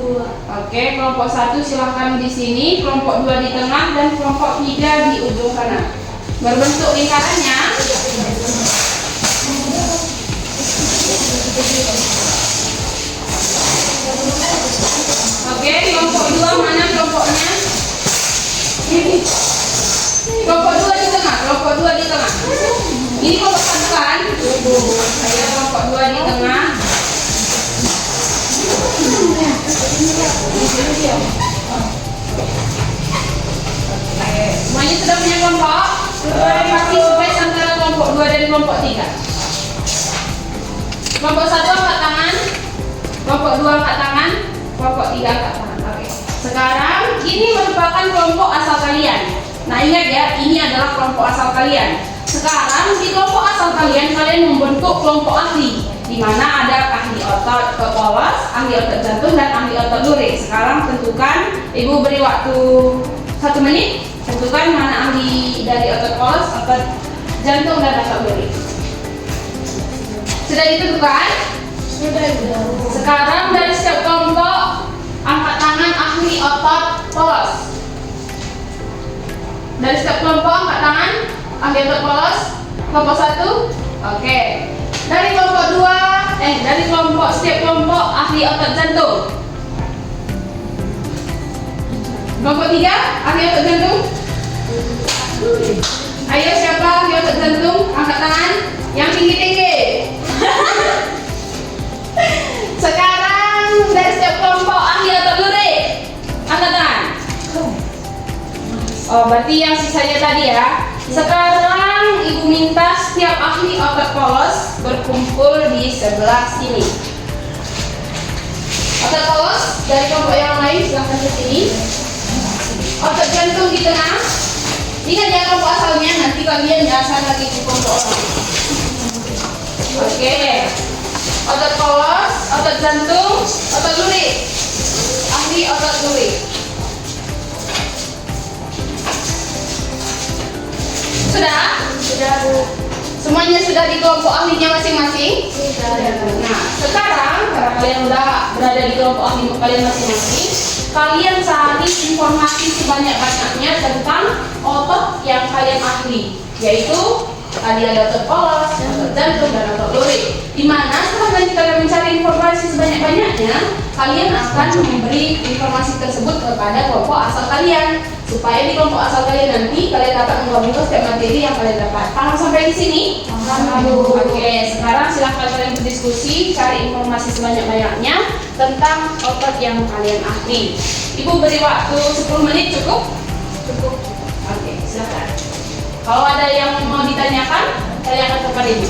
Oke, kelompok 1 silahkan di sini, kelompok 2 di tengah, dan kelompok 3 di ujung kanan. Berbentuk lingkarannya. Oke, kelompok 2 mana kelompoknya? Ini. Kelompok 2 di tengah, kelompok 2 di tengah. Ini kelompok 1 kan? Saya kelompok 2 di tengah. Semuanya sudah punya kelompok? Bagi space antara kelompok 2 dan kelompok 3. Kelompok 1 angkat tangan, kelompok 2 angkat tangan, kelompok 3 angkat tangan. Oke. Sekarang ini merupakan kelompok asal kalian. Nah, ingat ya, ini adalah kelompok asal kalian. Sekarang di kelompok asal kalian membentuk kelompok ahli, di mana ada ahli otot polos, ahli otot jantung, dan ahli otot lurik. Sekarang tentukan, Ibu beri waktu 1 menit. Tentukan mana ahli dari otot polos, otot jantung, dan otot lurik. Sudah ditentukan? Sudah. Sekarang dari setiap kelompok angkat tangan ahli otot polos. Dari setiap kelompok angkat tangan ahli otot polos. Kelompok 1. Oke. Dari kelompok 2, dari kelompok setiap kelompok ahli otot jantung. Kelompok 3 ahli otot jantung. Ayo, siapa ahli otot jantung? Angkat tangan yang tinggi-tinggi. Sekarang dari setiap kelompok ahli otot lurik. Angkat tangan. Oh, berarti yang sisanya tadi ya. Sekarang Ibu minta setiap ahli otot polos berkumpul di sebelah sini. Otot polos dari kelompok yang lain silahkan ke sini. Otot jantung di tengah. Ingat ya kelompok asalnya, nanti kalian jangan lagi ke kelompok orang. Oke. Otot polos, otot jantung, otot lurik. Ahli otot lurik. Sudah? Sudah, Bu. Semuanya sudah di kelompok ahlinya masing-masing? Sudah. Nah, sekarang karena kalian udah berada di kelompok ahli kalian masing-masing, kalian cari informasi sebanyak-banyaknya tentang otot yang kalian ahli, yaitu tadi ada otot polos, otot jantung, dan otot lurik. Dimana setelah nanti kalian mencari informasi sebanyak-banyaknya, kalian akan memberi informasi tersebut kepada kelompok asal kalian, supaya di kelompok asal kalian nanti kalian dapat menggabungkan setiap materi yang kalian dapat. Paham sampai di sini? Paham. Oke, sekarang silahkan kalian berdiskusi, cari informasi sebanyak-banyaknya tentang otot yang kalian ahli. Ibu beri waktu 10 menit, cukup? Cukup. Oke, silahkan. Kalau ada yang mau ditanyakan, saya akan kepada Ibu.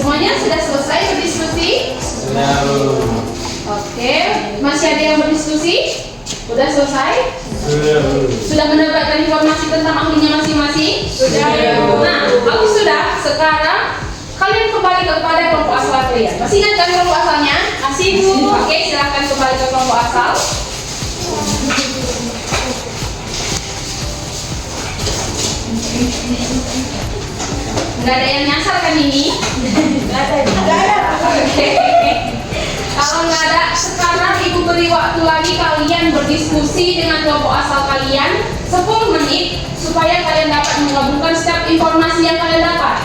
Semuanya sudah selesai berdiskusi? Sudah, Bu. Oke, masih ada yang berdiskusi? Sudah selesai? Sudah, Bu. Sudah mendapatkan informasi tentang ahlinya masing-masing? Sudah. Nah, bagus sudah. Sekarang kalian kembali kepada kelompok asal kalian. Masih ingat kan kelompok asalnya? Masih, Bu. Oke, silahkan kembali ke kelompok asal. Nggak ada yang nyasar kan ini? Nggak ada. Oke. Kalau nggak ada, sekarang Ibu beri waktu lagi kalian berdiskusi dengan kelompok asal kalian 10 menit supaya kalian dapat menggabungkan setiap informasi yang kalian dapat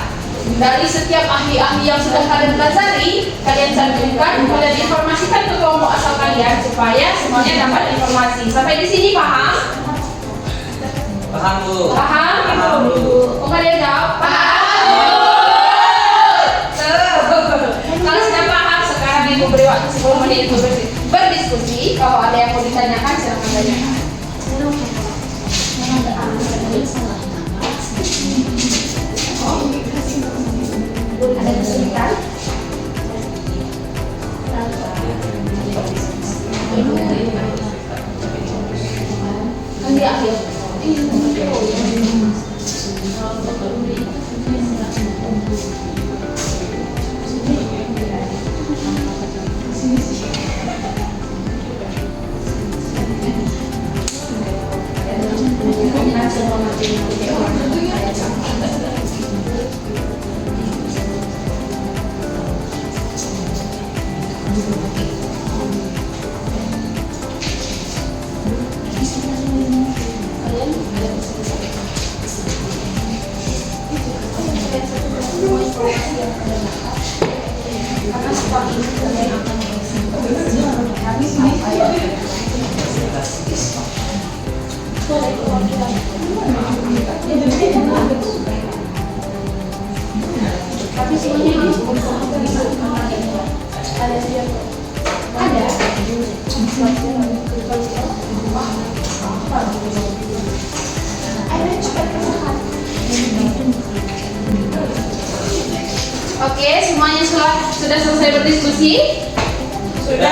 dari setiap ahli-ahli yang sudah kalian pelajari. Kalian cantumkan, kalian informasikan ke kelompok asal kalian supaya semuanya dapat informasi. Sampai di sini paham? Paham, Bu. Paham? Paham, Bu. Oh, kalian jawab? Paham? Kalau sudah paham, sekarang Ibu beri waktu 10 menit untuk berdiskusi. Kalau ada yang mau ditanyakan, silakan tanyakan. Ada kesulitan? Kan dia akhir. Tapi semuanya harus ada. Oke, semuanya sudah selesai berdiskusi? Sudah,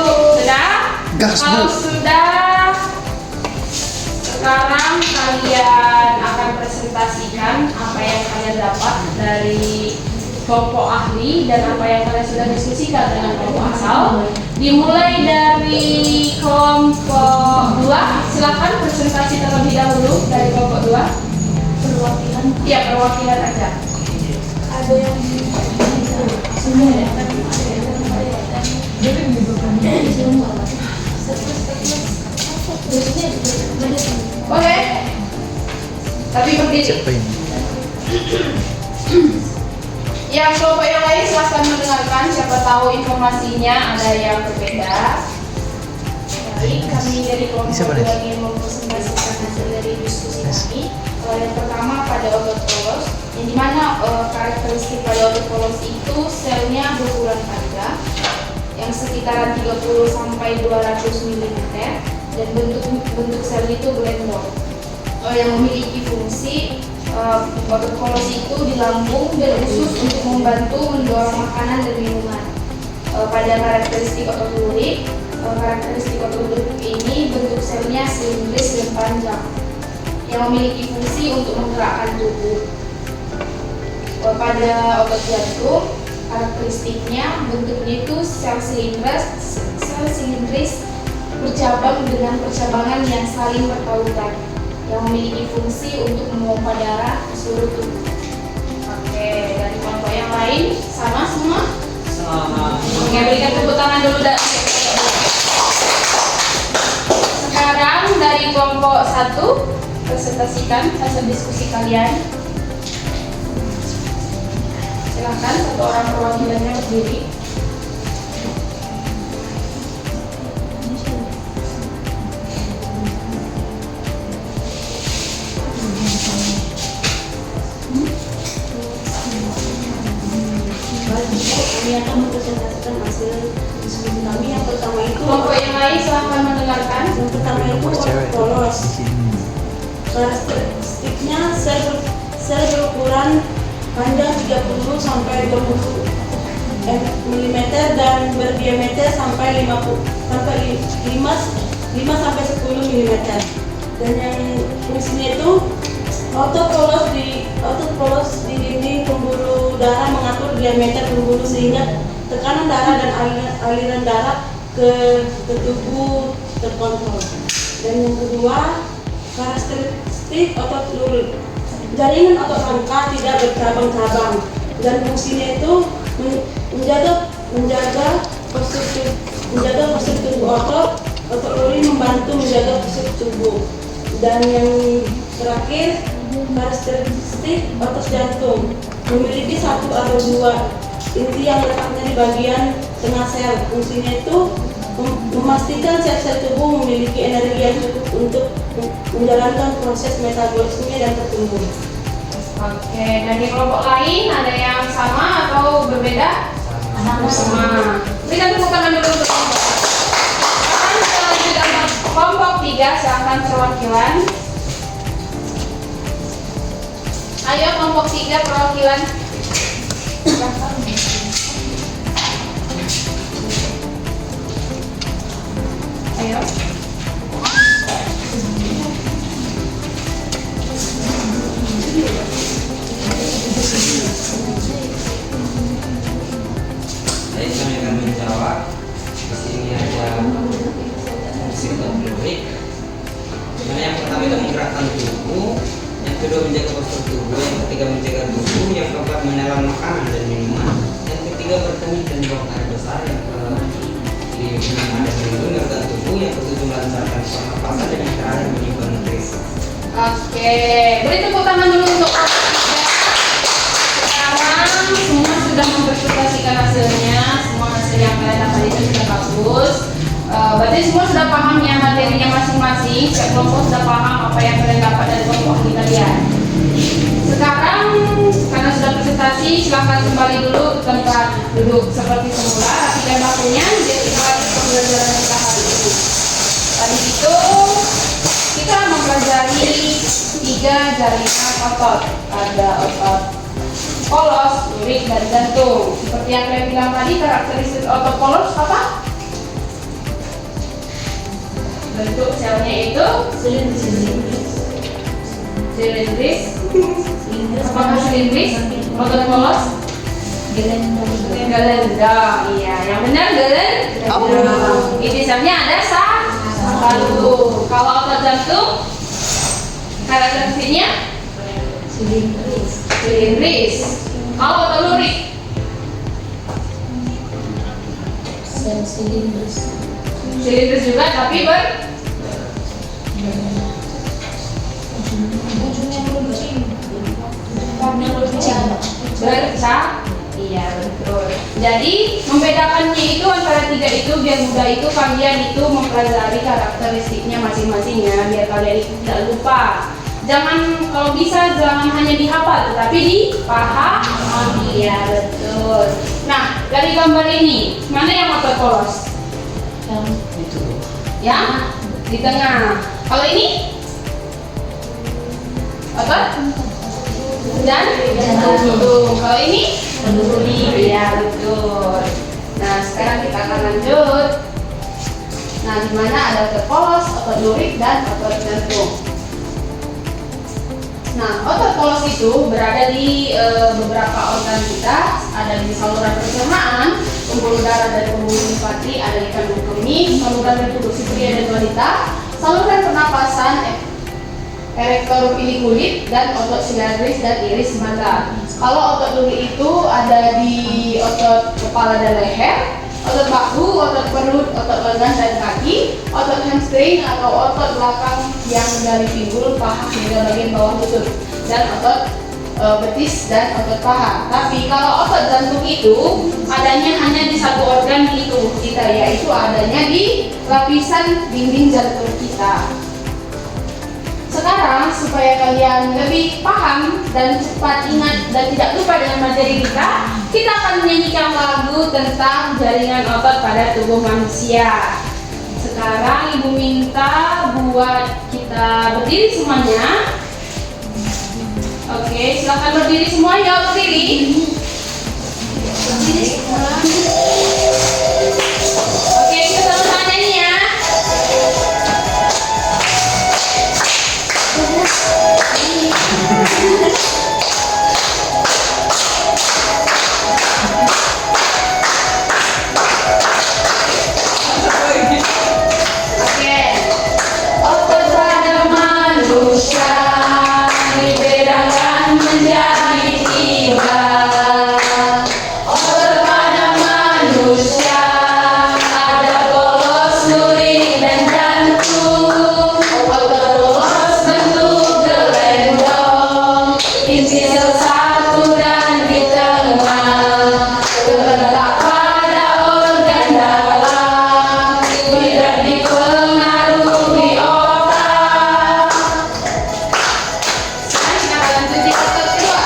Bu. Sudah? Gas, Bu. Kalau sudah, sekarang kalian akan presentasikan apa yang kalian dapat dari kelompok ahli dan apa yang kalian sudah diskusikan dengan kelompok asal. Dimulai dari kelompok 2, silakan presentasi terlebih dahulu dari kelompok 2. Perwakilan Iya, perwakilan aja. ada yang semua ya. Boleh. Tapi berdiri. Siapa ini? Yang kelompok yang lain silahkan mendengarkan, siapa tahu informasinya ada yang berbeda. Baik, kami dari kelompok Siapa nih? ingin mempresentasikan hasil dari diskusi kami. Yang pertama pada otot polos, yang dimana karakteristik pada otot polos itu selnya berukuran panjang, yang sekitaran 30 sampai 200 mm dan bentuk sel itu blendor. Yang memiliki fungsi otot polos itu di lambung dan usus untuk membantu mendorong makanan dan minuman. Pada karakteristik otot lurik, ini bentuk selnya silindris dan panjang yang memiliki fungsi untuk menggerakkan tubuh. Pada otot jantung, karakteristiknya bentuknya itu sel silindris bercabang dengan percabangan yang saling bertautan yang memiliki fungsi untuk memompa darah ke seluruh tubuh. Oke, dari kelompok yang lain sama semua? Sama. Oke, berikan tepuk tangan dulu dan sekarang dari kelompok 1 presentasikan hasil diskusi kalian. Silahkan satu orang perwakilannya berdiri. Kami akan mempresentasikan hasil diskusi kami. Yang pertama itu Kelompok yang lain silahkan mendengarkan. yang pertama itu Nomor cewek otot polos. di sini. Karakteristiknya sel berukuran panjang 30 sampai 20 mm dan berdiameter sampai 5 sampai 10 mm. Dan yang fungsinya itu otot polos di dinding pembuluh darah mengatur diameter pembuluh sehingga tekanan darah dan aliran darah ke tubuh terkontrol. Dan yang kedua, karakteristik otot lurik. Jaringan otot rangka tidak bercabang-cabang dan fungsinya itu menjaga postur tubuh otot lurik, membantu menjaga postur tubuh. Dan yang terakhir, karakteristik otot jantung memiliki 1 atau 2 inti yang letaknya di bagian tengah sel. Fungsinya itu memastikan sel-sel tubuh memiliki energi yang cukup untuk menjalankan proses metabolisme dan bertumbuh. Oke, dan di kelompok lain ada yang sama atau berbeda? Sama. Berikan tepuk tangan dulu untuk kelompok. Sekarang kita lanjut kelompok 3, silakan perwakilan. Ayo kelompok 3 perwakilan. Ayo. Baik, kami akan menjawab. Di sini ada fungsi otot lurik. Yang pertama itu menggerakkan tubuh, yang kedua menjaga postur tubuh, yang ketiga menjaga tubuh, yang keempat menelan makanan dan minuman, yang ketiga berkemih dan buang air besar, yang kelima ada melindungi organ tubuh, yang ketujuh melancarkan pernapasan, dan yang terakhir menyimpan nutrisi. Oke, beri tepuk tangan dulu untuk kelompok 3. Sekarang semua sudah mempresentasikan hasilnya, semua hasil yang kalian dapat itu sudah bagus. Berarti semua sudah paham ya materinya masing-masing. Setiap kelompok sudah paham apa yang kalian dapat dari kelompok kalian. Sekarang karena sudah presentasi, silahkan kembali dulu ke tempat duduk seperti semula. Rapikan bakunya, biar kita lanjut pembelajaran kita hari ini. Tadi itu kita mempelajari 3 jaringan otot. Ada otot polos, lurik, dan jantung. Seperti yang kalian bilang tadi, karakteristik otot polos apa? Bentuk selnya itu silindris. Apakah silindris? Otot polos? Gelendang. Iya, yang benar gelendang. Intinya ada satu. Kalau otot jantung, karakteristiknya silindris. Kalau otot lurik, silindris juga tapi bercak. Iya betul. Jadi membedakannya itu antara 3 itu biar mudah itu kalian itu mempelajari karakteristiknya masing-masing ya, biar kalian tidak lupa. Jangan, kalau bisa jangan hanya dihafal tetapi dipahami. Iya betul. Nah, dari gambar ini mana yang otot polos? Yang di tengah. Kalau ini otot dan jantung. Kalau ini ya betul. Nah sekarang kita akan lanjut. Nah di mana ada otot polos, otot lurik, dan otot jantung. Nah otot polos itu berada di beberapa organ kita. Ada di saluran pencernaan, pembuluh darah dan pembuluh simpati, ada di kandung kemih, saluran reproduksi pria dan wanita, saluran pernapasan, erektor pili kulit, dan otot silindris dan iris mata. Kalau otot lurik itu ada di otot kepala dan leher, otot bahu, otot perut, otot lengan dan kaki, otot hamstring atau otot belakang yang dari pinggul, paha hingga bagian bawah lutut, dan otot betis dan otot paha. Tapi kalau otot jantung itu adanya hanya di satu organ di tubuh kita, yaitu adanya di lapisan dinding jantung kita. Sekarang supaya kalian lebih paham dan cepat ingat dan tidak lupa dengan materi kita akan menyanyikan lagu tentang jaringan otot pada tubuh manusia. Sekarang ibu minta buat kita berdiri semuanya. Oke, silakan berdiri semuanya, berdiri. Berdiri semua. Oke, kita sama-sama nyanyi ya. Oke. Otot pada manusia dibedakan menjadi tiga. Otot pada manusia ada polos, duri, dan jantung. Otot polos bentuk gelendong, inti sel satu dan di tengah, terletak pada organ dalam, tidak dipengaruhi otak. Sekarang kita akan lanjut otot kedua.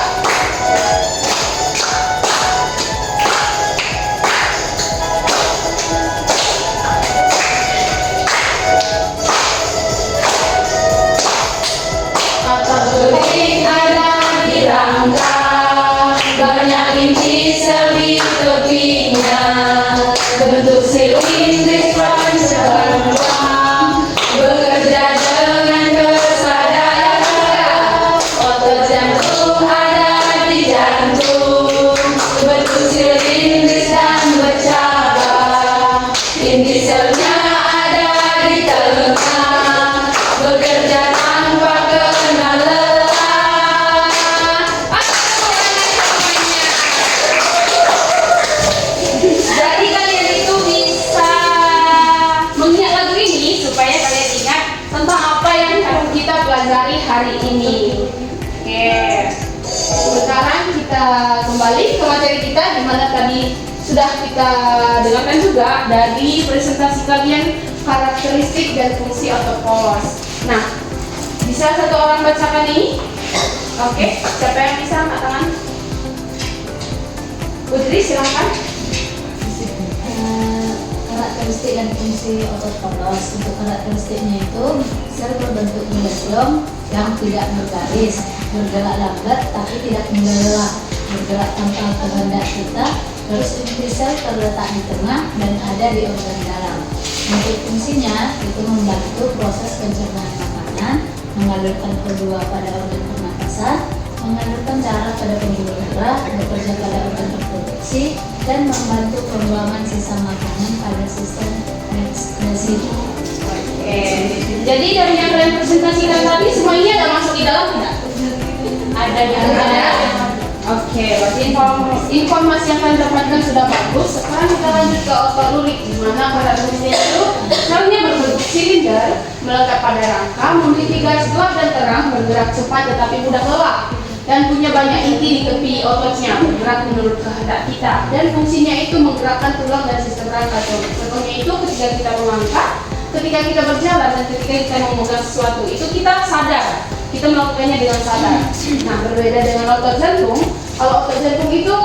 Otot beling ada di rangka, banyak inti sel di tepinya, bentuk silindris panjang, bekerja dengan kesadaran. Otot jantung ada di jantung, bentuk silindris dan bercabang, inti selnya ada di tengah, bekerja tanpa kenal lelah. Jadi kalian itu bisa mengingat lagu ini supaya kalian ingat tentang apa yang akan kita pelajari hari ini. Oke, sekarang kita kembali ke materi kita, di mana tadi sudah kita dengarkan juga dari presentasi kalian karakteristik dan fungsi otot polos. Nah, bisa satu orang bacakan ini? Oke, siapa yang bisa angkat tangan? Putri, silahkan. Karakteristik dan fungsi otot polos. Untuk karakteristiknya itu sel berbentuk melengkung yang tidak bergaris, bergerak lambat tapi tidak melelah, bergerak tanpa kehendak kita. Terus inti sel terletak di tengah dan ada di organ dalam. Untuk fungsinya itu membantu proses pencernaan makanan, mengalirkan kedua pada organ pernapasan, mengalirkan darah pada pembuluh darah, bekerja pada organ reproduksi, dan membantu pembuangan sisa makanan pada sistem ekskresi. Oke, jadi dari yang kalian presentasikan tadi semua ini ada masuk di dalam tidak? Ada di dalam. Oke, berarti informasi yang kalian dapatkan sudah bagus. Sekarang kita lanjut ke otot lurik, di mana pada fungsinya itu selnya berbentuk silinder, melekat pada rangka, memiliki garis gelap dan terang, bergerak cepat tetapi mudah lelah, dan punya banyak inti di tepi ototnya, bergerak menurut kehendak kita. Dan fungsinya itu menggerakkan tulang dan sistem rangka. Contohnya itu ketika kita mengangkat, ketika kita berjalan, dan ketika kita memegang sesuatu, itu kita sadar, kita melakukannya dengan sadar. Nah, berbeda dengan otot jantung. Kalau otot jantung itu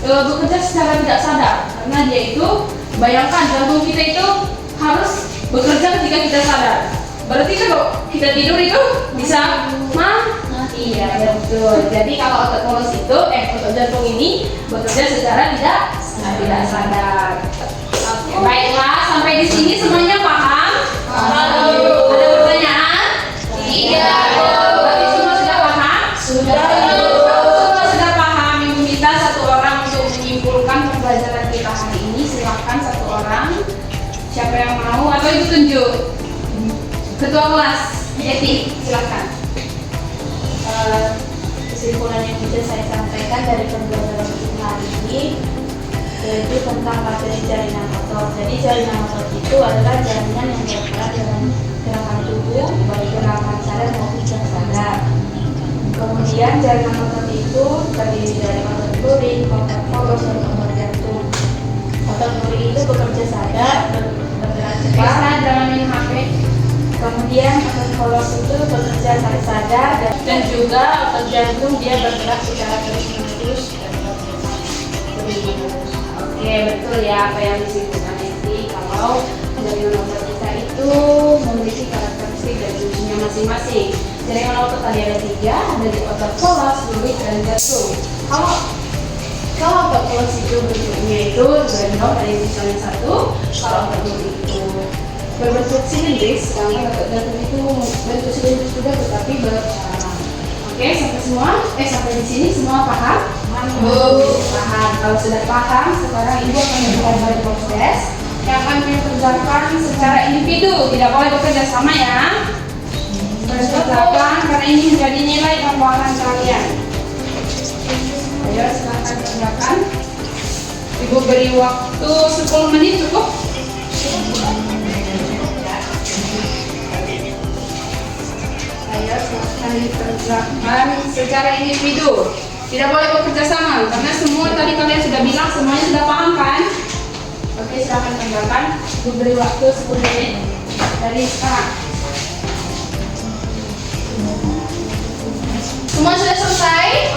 bekerja secara tidak sadar, karena dia itu, bayangkan jantung kita itu harus bekerja ketika kita sadar. Berarti kalau kita tidur itu bisa mati. Iya, betul. Jadi kalau otot polos itu, otot jantung ini bekerja secara tidak sadar. Oke, baiklah, sampai di sini semuanya paham? Ada pertanyaan? Tidak. Berarti semua sudah paham? Sudah. Semua sudah paham. Ibu minta satu orang untuk menyimpulkan pembelajaran kita hari ini. Silakan satu orang. Siapa yang mau? Atau ibu tunjuk? Ketua kelas, Eti, silakan. Kesimpulan yang bisa saya sampaikan dari pembelajaran kita hari ini yaitu tentang materi jaringan otot. Jadi jaringan otot itu adalah jaringan yang berperan dalam gerakan tubuh, baik gerakan sadar maupun tidak sadar. Kemudian jaringan otot itu terdiri dari otot lurik, otot polos, dan otot jantung. Otot lurik itu bekerja sadar, bergerak cepat, Jangan main HP. Kemudian otot polos itu bekerja secara sadar, dan juga otot jantung dia bergerak secara terus-menerus dan terus-menerus. Oke, betul ya apa yang disimpulkan Eti, kalau jaringan otot kita itu memiliki karakteristik dan fungsinya masing-masing. Jaringan otot tadi ada 3, ada di otot polos, fluid, dan jantung. Kalau otot polos itu bentuknya itu berbentuk dari misalnya 1, kalau otot fluid itu berbentuk silindris, sedangkan otot jantung itu bentuk silindris juga tetapi bercabang. Oke, sampai di sini semua paham? Paham. Kalau sudah paham, sekarang ibu akan memberikan proses yang akan dikerjakan secara individu, tidak boleh bekerja sama ya. Kerjakan karena ini menjadi nilai pembahasan kalian. Ayo silakan kerjakan. Ibu beri waktu 10 menit cukup. Ayo silakan dikerjakan secara individu. Tidak boleh bekerja sama karena semua tadi kalian sudah bilang semuanya sudah paham kan? Oke, silakan kerjakan. Ibu beri waktu 10 menit dari sekarang. Semua sudah selesai?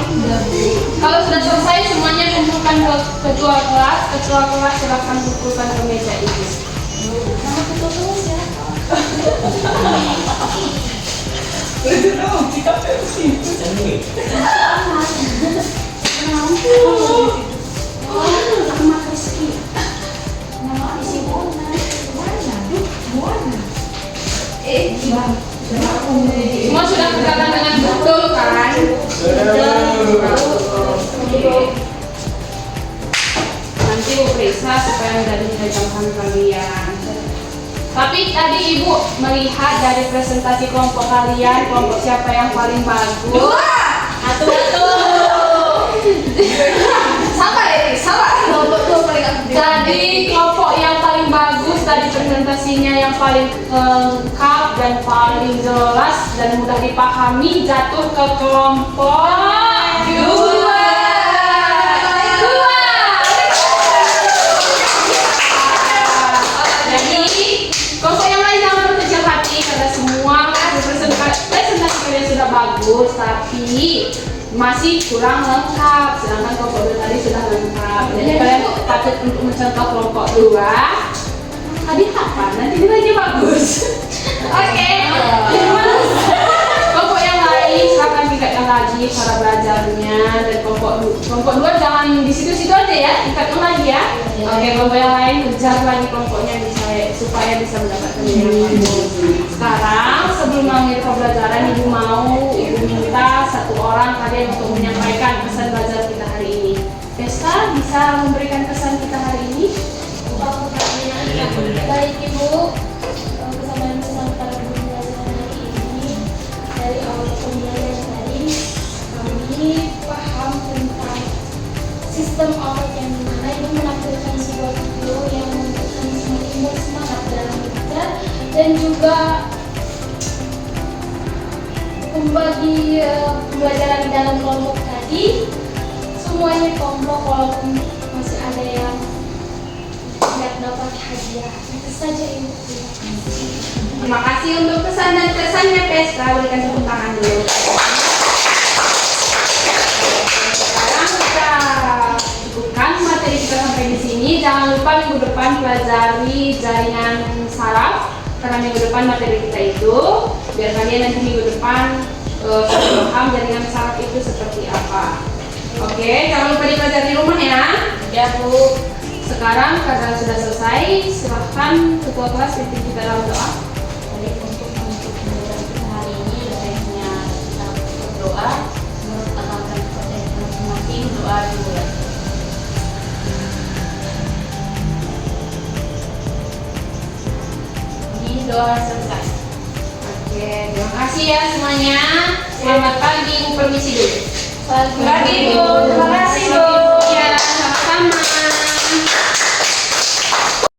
Kalau sudah selesai semuanya kumpulkan ke ketua kelas. Ketua kelas silakan kumpulkan ke meja itu. Nama ketua kelas ya. Ahmad Rizky. Nama isi Buana. Semua sudah kerjakan dengan betul kan? Nanti ibu periksa supaya menjadi catatan kalian. Tapi tadi ibu melihat dari presentasi kelompok kalian, kelompok siapa yang paling bagus? Satu. Sabar. Kelompok 2 paling aktif. Jadi kelompok yang paling bagus tadi presentasinya yang paling lengkap dan paling jelas dan mudah dipahami jatuh ke kelompok 2. Jadi kelompok yang lain jangan berkecil hati karena semua presentasi kalian sudah bagus tapi masih kurang lengkap, sedangkan kelompok 2 tadi sudah lengkap. Jadi kalian patut untuk mencontoh kelompok 2. Tadi apa? Nanti nilainya bagus. Oke. Kelompok yang lain silakan tingkatkan lagi cara belajarnya, dan kelompok 2 jangan di situ-situ aja ya, tingkatkan lagi ya. Oke, kelompok yang lain kejar lagi kelompoknya supaya bisa mendapatkan nilai yang bagus. Sekarang sebelum mengakhiri pembelajaran, ibu minta satu orang kalian untuk menyampaikan pesan belajar kita hari ini. Pesta bisa memberikan pesan kita hari ini? Baik Ibu, pesan para guru belajar hari ini dari awal pembelajaran tadi kami paham tentang sistem otot yang dimana Ibu menampilkan sebuah video yang memberikan semakin bersemangat dalam belajar dan juga membagi pembelajaran di dalam kelompok tadi semuanya kompak walaupun masih ada yang tidak dapat hadiah. Itu saja Ibu. Terima kasih untuk pesan dan kesannya Pesta. Berikan tepuk tangan dulu. Sekarang kita cukupkan materi kita sampai di sini. Jangan lupa minggu depan pelajari jaringan saraf karena minggu depan materi kita itu biar kalian nanti minggu depan sudah paham jaringan saraf itu seperti apa. Oke, jangan lupa dipelajari di rumah ya. Ya Bu. Sekarang karena sudah selesai, silahkan ketua kelas pimpin kita dalam doa. Jadi untuk pembelajaran kita hari ini baiknya kita berdoa menurut amalkan kepercayaan masing-masing. Doa dulu ya. Ini doa selesai. Oke, terima kasih ya semuanya. Selamat pagi, permisi dulu. Pagi Bu. Terima kasih Bu.